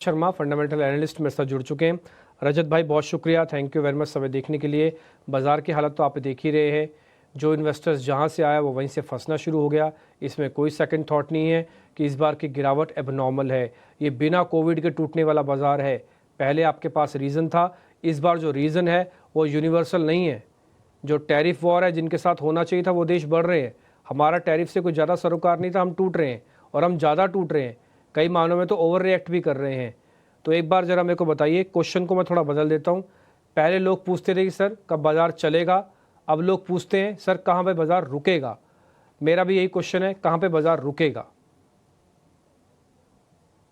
Sharma fundamental analyst मेरे साथ जुड़ चुके हैं। रजत भाई बहुत शुक्रिया, थैंक यू वेरी मच समय देखने के लिए। बाज़ार की हालत तो आप देख ही रहे हैं, जो इन्वेस्टर्स जहां से आया वो वहीं से फंसना शुरू हो गया। इसमें कोई सेकंड थॉट नहीं है कि इस बार की गिरावट एबनॉर्मल है। ये बिना कोविड के टूटने वाला बाज़ार है। पहले आपके पास रीज़न था, इस बार जो रीज़न है वो यूनिवर्सल नहीं है। जो टैरिफ वॉर है, जिनके साथ होना चाहिए था वो देश बढ़ रहे हैं। हमारा टैरिफ से कोई ज़्यादा सरोकार नहीं था, हम टूट रहे हैं और हम ज़्यादा टूट रहे हैं। कई मायनों में तो ओवर रिएक्ट भी कर रहे हैं। तो एक बार ज़रा मेरे को बताइए, क्वेश्चन को मैं थोड़ा बदल देता हूँ। पहले लोग पूछते थे कि सर कब बाज़ार चलेगा, अब लोग पूछते हैं सर कहाँ पे बाज़ार रुकेगा। मेरा भी यही क्वेश्चन है, कहाँ पे बाज़ार रुकेगा।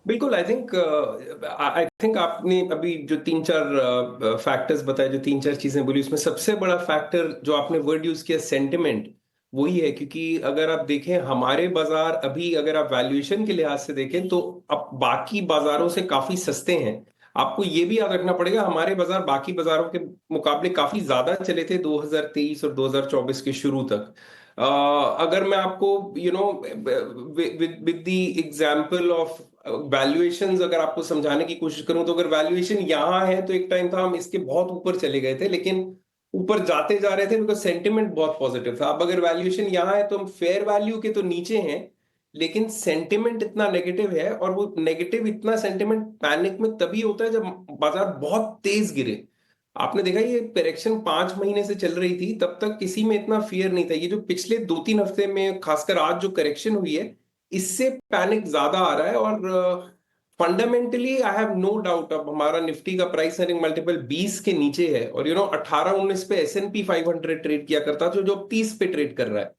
बिल्कुल। आई थिंक आपने अभी जो तीन चार फैक्टर्स बताए, जो तीन चार चीजें बोली, उसमें सबसे बड़ा फैक्टर जो आपने वर्ड यूज किया सेंटिमेंट, वही है। क्योंकि अगर आप देखें हमारे बाजार अभी, अगर आप वैल्यूएशन के लिहाज से देखें तो अब बाकी बाजारों से काफी सस्ते हैं। आपको ये भी याद रखना पड़ेगा, हमारे बाजार बाकी बाजारों के मुकाबले काफी ज्यादा चले थे 2023 और 2024 के शुरू तक। अगर मैं आपको with the example of valuations अगर आपको समझाने की कोशिश करूं, तो अगर वैल्यूएशन यहाँ है तो एक टाइम था हम इसके बहुत ऊपर चले गए थे, लेकिन ऊपर जाते जा रहे थे बिकॉज सेंटिमेंट बहुत पॉजिटिव था। अब अगर वैल्यूएशन यहाँ है तो हम फेयर वैल्यू के तो नीचे हैं, लेकिन सेंटिमेंट इतना नेगेटिव है। और वो नेगेटिव इतना सेंटिमेंट पैनिक में तभी होता है जब बाजार बहुत तेज गिरे। आपने देखा ये करेक्शन 5 महीने से चल रही थी, तब तक किसी में इतना फियर नहीं था। ये जो पिछले 2-3 हफ्ते में, खासकर आज जो करेक्शन हुई है, इससे पैनिक ज्यादा आ रहा है। और fundamentally I have no doubt, अब हमारा निफ्टी का प्राइस अर्निंग मल्टीपल 20 के नीचे है, और 18-19 पे S&P 500 ट्रेड किया करता था, जो 30 पे ट्रेड कर रहा है।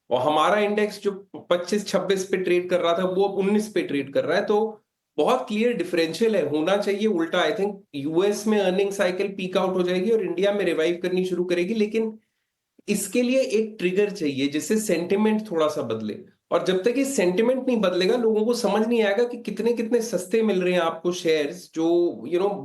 और हमारा इंडेक्स जो 25-26 पे ट्रेड कर रहा था वो अब 19 पे ट्रेड कर रहा है। तो बहुत क्लियर डिफरेंशियल है। होना चाहिए उल्टा। आई थिंक यूएस में अर्निंग साइकिल पीक आउट हो जाएगी और इंडिया में रिवाइव करनी शुरू करेगी, लेकिन इसके लिए एक ट्रिगर चाहिए जिससे सेंटिमेंट थोड़ा सा बदले। और जब तक ये सेंटिमेंट नहीं बदलेगा, लोगों को समझ नहीं आएगा कि कितने कितने सस्ते मिल रहे हैं आपको शेयर्स, जो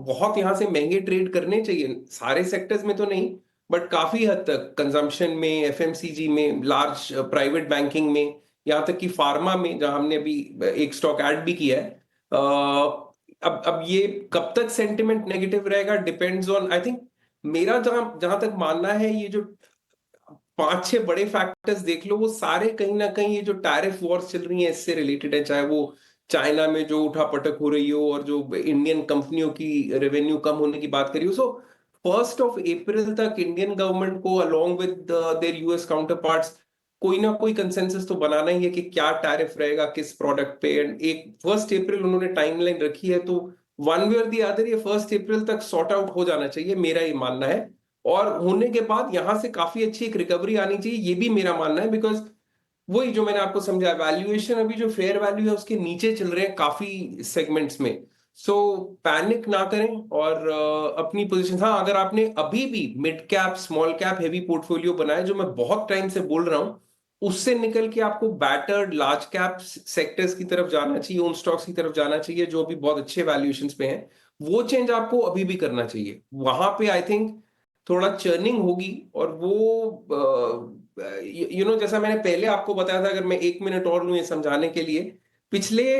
बहुत यहां से महंगे ट्रेड करने चाहिए। सारे सेक्टर्स में तो नहीं, बट काफी हद तक कंजम्पशन में, एफएमसीजी में, लार्ज प्राइवेट बैंकिंग में, यहां तक कि फार्मा में, जहां हमने अभी एक स्टॉक ऐड भी किया है। अब ये कब तक सेंटिमेंट नेगेटिव रहेगा डिपेंड्स ऑन, आई थिंक, मेरा जहां जहां तक मानना है, ये जो 5-6 बड़े फैक्टर्स देख लो, वो सारे कहीं ना कहीं ये जो टैरिफ वॉर्स चल रही है इससे रिलेटेड है। चाहे वो चाइना में जो उठापटक हो रही हो, और जो इंडियन कंपनियों की रेवेन्यू कम होने की बात करी हो। सो 1 अप्रैल तक इंडियन गवर्नमेंट को along with their US counter parts कोई ना कोई कंसेंसस तो बनाना ही है कि क्या टैरिफ रहेगा किस प्रोडक्ट पे। एंड एक 1 अप्रैल उन्होंने टाइमलाइन रखी है, तो वन वे और दी अदर ये 1 अप्रैल तक सॉर्ट आउट हो जाना चाहिए, मेरा ये मानना है। और होने के बाद यहां से काफी अच्छी एक रिकवरी आनी चाहिए, ये भी मेरा मानना है। बिकॉज वही जो मैंने आपको समझाया, वैल्यूएशन अभी जो फेयर वैल्यू है उसके नीचे चल रहे हैं काफी सेगमेंट्स में। सो पैनिक ना करें और अपनी पोजीशन, हाँ, अगर आपने अभी भी mid cap small cap heavy portfolio बनाया, जो मैं बहुत टाइम से बोल रहा हूं, उससे निकल के आपको बैटर्ड लार्ज कैप सेक्टर्स की तरफ जाना चाहिए, उन स्टॉक्स की तरफ जाना चाहिए जो अभी बहुत अच्छे वैल्यूएशन पे हैं। वो चेंज आपको अभी भी करना चाहिए। वहां पे आई थिंक थोड़ा चर्निंग होगी। और वो जैसा मैंने पहले आपको बताया था, अगर मैं 1 मिनट और लूं ये समझाने के लिए, पिछले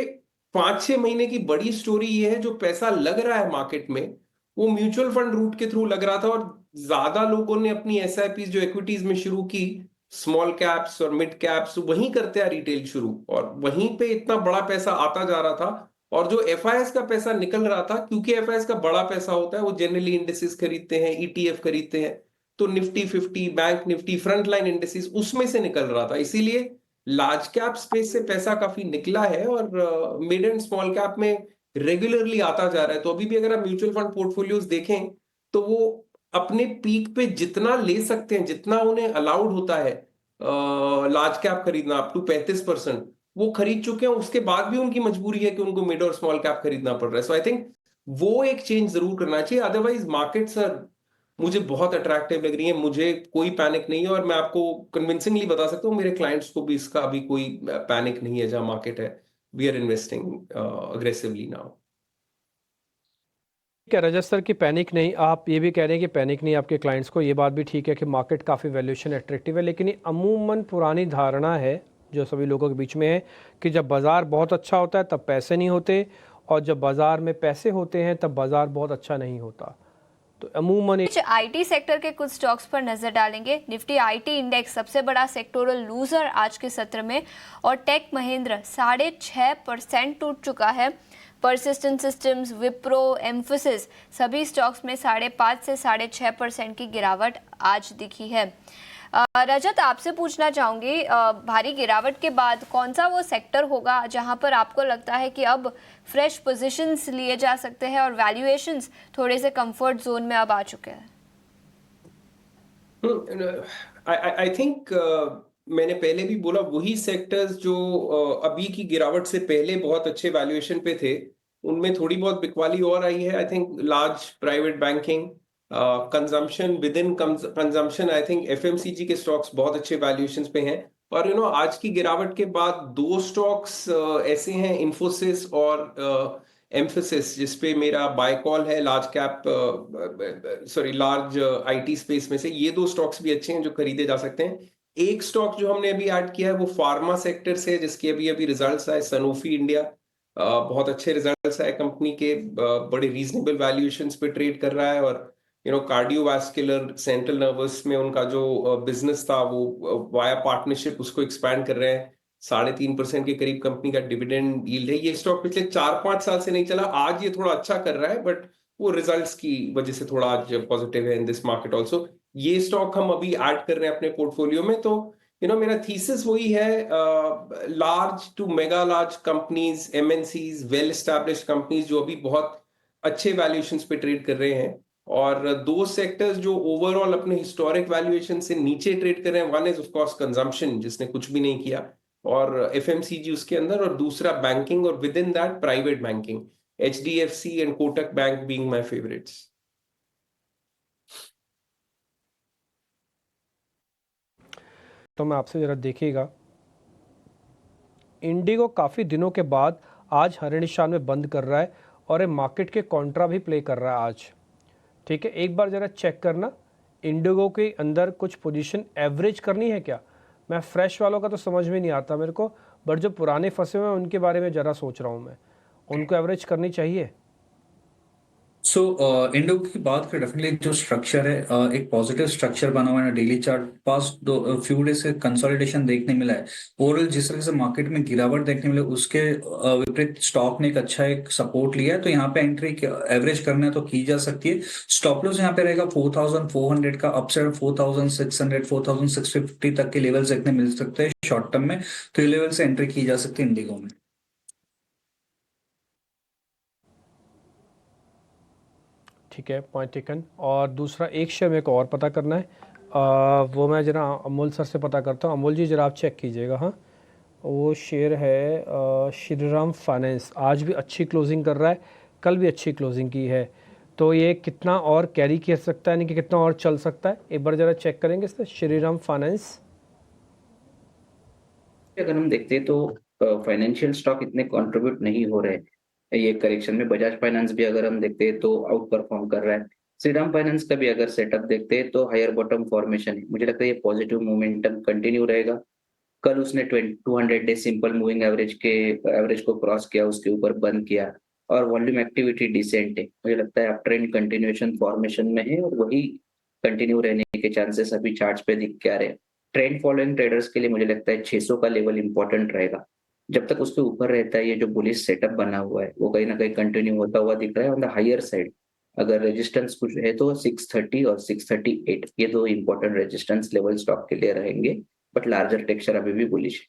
5-6 महीने की बड़ी स्टोरी ये है, जो पैसा लग रहा है मार्केट में वो म्यूचुअल फंड रूट के थ्रू लग रहा था। और ज्यादा लोगों ने अपनी एसआईपी जो इक्विटीज में शुरू की, स्मॉल कैप्स और मिड कैप्स, वहीं करते हैं रिटेल शुरू, और वहीं पे इतना बड़ा पैसा आता जा रहा था। और जो एफआईएस का पैसा निकल रहा था, क्योंकि एफआईएस का बड़ा पैसा होता है, वो जनरली इंडेक्सेस खरीदते हैं, ईटीएफ खरीदते हैं, तो Nifty 50, bank Nifty, front line indexes उसमें से निकल रहा था। इसीलिए लार्ज कैप स्पेस से पैसा काफी निकला है, और मिड एंड स्मॉल कैप में रेगुलरली आता जा रहा है। तो अभी भी अगर आप म्यूचुअल फंड पोर्टफोलियोज देखें, तो वो अपने पीक पे जितना ले सकते हैं, जितना उन्हें अलाउड होता है लार्ज कैप खरीदना, अप टू 35%, वो खरीद चुके हैं। उसके बाद भी उनकी मजबूरी है कि उनको मिड और स्मॉल कैप खरीदना पड़ रहा है। सो आई थिंक वो एक चेंज जरूर करना चाहिए। अदरवाइज मार्केट सर मुझे बहुत अट्रैक्टिव लग रही है, मुझे कोई पैनिक नहीं है। और मैं आपको कन्विंसिंगली बता सकता हूँ, मेरे क्लाइंट्स को भी इसका अभी कोई पैनिक नहीं है जहां मार्केट है। We are investing aggressively now. क्या रजत सर की पैनिक नहीं, आप ये भी कह रहे हैं कि पैनिक नहीं आपके क्लाइंट्स को, ये बात भी ठीक है कि मार्केट काफ़ी वैल्यूएशन एट्रैक्टिव है, लेकिन ये अमूमन पुरानी धारणा है जो सभी लोगों के बीच में है कि जब बाज़ार बहुत अच्छा होता है तब पैसे नहीं होते, और जब बाज़ार में पैसे होते हैं तब बाज़ार बहुत अच्छा नहीं होता। तो अमूमन आईटी सेक्टर के कुछ स्टॉक्स पर नजर डालेंगे। निफ्टी आईटी इंडेक्स सबसे बड़ा सेक्टोरल लूजर आज के सत्र में, और टेक महिंद्रा 6.5% टूट चुका है। परसिस्टेंट सिस्टम्स, विप्रो, एम्फोसिस सभी स्टॉक्स में 5.5 से 6.5% की गिरावट आज दिखी है। रजत, आपसे पूछना चाहूंगी, भारी गिरावट के बाद कौन सा वो सेक्टर होगा जहां पर आपको लगता है कि अब फ्रेश पोजीशंस लिए जा सकते हैं और वैल्यूएशंस थोड़े से कंफर्ट जोन में अब आ चुके हैं? आई थिंक मैंने पहले भी बोला, वही सेक्टर्स जो अभी की गिरावट से पहले बहुत अच्छे वैल्यूएशन पे थे, उनमें थोड़ी बहुत बिकवाली और आई है। I think large private banking, consumption, with in consumption, I think FMCG के स्टॉक्स बहुत अच्छे वैल्यूएशंस पे हैं। और आज की गिरावट के बाद दो स्टॉक्स ऐसे हैं, इन्फोसिस और एम्फोसिस, जिसपे मेरा बाय कॉल है, large cap large IT space में से। ये दो स्टॉक्स भी अच्छे हैं जो खरीदे जा सकते हैं। एक स्टॉक जो हमने अभी ऐड किया है वो फार्मा सेक्टर से, जिसके अभी अभी रिजल्ट्स आए, सनोफी इंडिया। बहुत अच्छे रिजल्ट्स आए कंपनी के, बड़े रीजनेबल वैल्यूएशंस पे ट्रेड कर रहा है। और कार्डियोवास्कुलर, सेंट्रल नर्वस में उनका जो बिजनेस था वो वाया पार्टनरशिप उसको एक्सपैंड कर रहे हैं। 3.5% के करीब कंपनी का डिविडेंड यील्ड है। ये स्टॉक पिछले 4-5 साल से नहीं चला, आज ये थोड़ा अच्छा कर रहा है, बट वो रिजल्ट्स की वजह से थोड़ा आज पॉजिटिव है इन दिस मार्केट ऑल्सो। ये स्टॉक हम अभी ऐड कर रहे हैं अपने पोर्टफोलियो में। तो मेरा थीसिस वही है, large to mega large companies, MNCs, well established companies जो अभी बहुत अच्छे वैल्यूएशंस पे ट्रेड कर रहे हैं। और दो सेक्टर्स जो ओवरऑल अपने हिस्टोरिक वैल्यूएशन से नीचे ट्रेड कर रहे हैं, one is of course consumption, जिसने कुछ भी नहीं किया, और एफएमसीजी उसके अंदर, और दूसरा बैंकिंग, और with in that private banking, HDFC and Kotak bank being my favourites. तो मैं आपसे ज़रा देखिएगा, इंडिगो काफ़ी दिनों के बाद आज हरे निशान में बंद कर रहा है और ये मार्केट के कॉन्ट्रा भी प्ले कर रहा है आज। ठीक है, एक बार ज़रा चेक करना इंडिगो के अंदर कुछ पोजीशन एवरेज करनी है क्या। मैं फ्रेश वालों का तो समझ में नहीं आता मेरे को, बट जो पुराने फंसे हुए हैं उनके बारे में ज़रा सोच रहा हूँ मैं, उनको एवरेज करनी चाहिए। इंडिगो की बात करें, डेफिनेटली जो स्ट्रक्चर है, एक पॉजिटिव स्ट्रक्चर बना हुआ है डेली चार्ट। पास दो फ्यू डेज से कंसोलिडेशन देखने मिला है। ओवरऑल जिस तरह से मार्केट में गिरावट देखने मिला, उसके विपरीत स्टॉक ने एक सपोर्ट लिया है। तो यहाँ पे एंट्री एवरेज करना है तो की जा सकती है। स्टॉप लॉस यहाँ पे रहेगा 4400 का, अपसाइड 4600, 4650 तक के लेवल्स देखने मिल सकते हैं शॉर्ट टर्म में। तो ये लेवल से एंट्री की जा सकती है इंडिगो में। ठीक है, पॉइंट टेकन। और दूसरा एक शेयर मेरे को और पता करना है, वो मैं जरा अमोल सर से पता करता हूँ। अमोल जी ज़रा आप चेक कीजिएगा। हाँ, वो शेयर है श्रीराम फाइनेंस, आज भी अच्छी क्लोजिंग कर रहा है, कल भी अच्छी क्लोजिंग की है। तो ये कितना और कैरी कर सकता है, यानी कि कितना और चल सकता है, एक बार ज़रा चेक करेंगे इससे, श्रीराम फाइनेंस। अगर हम देखते हैं तो फाइनेंशियल स्टॉक इतने कंट्रीब्यूट नहीं हो रहे ये करेक्शन में। बजाज फाइनेंस भी अगर हम देखते हैं तो आउट परफॉर्म कर रहा है। श्रीराम फाइनेंस का भी अगर सेटअप देखते हैं तो हायर बॉटम फॉर्मेशन है। मुझे लगता है ये पॉजिटिव मोमेंटम कंटिन्यू रहेगा। कल उसने 200 डे सिंपल मूविंग एवरेज को क्रॉस किया, उसके ऊपर बंद किया, और वॉल्यूम एक्टिविटी डिसेंट है। मुझे लगता है अब ट्रेंड कंटिन्यूएशन फॉर्मेशन में है और वही कंटिन्यू रहने के चांसेस अभी चार्ट्स पे दिख के आ रहे हैं। ट्रेंड फॉलोइंग ट्रेडर्स के लिए मुझे लगता है 600 का लेवल इंपॉर्टेंट रहेगा। जब तक उसके ऊपर रहता है, ये जो बुलिश सेटअप बना हुआ है वो कहीं ना कहीं कंटिन्यू होता हुआ दिख रहा है। ऑन द हायर साइड अगर रेजिस्टेंस कुछ है तो 630 और 638, ये दो इंपॉर्टेंट रेजिस्टेंस लेवल स्टॉक के लिए रहेंगे। बट लार्जर टेक्सचर अभी भी बुलिश है।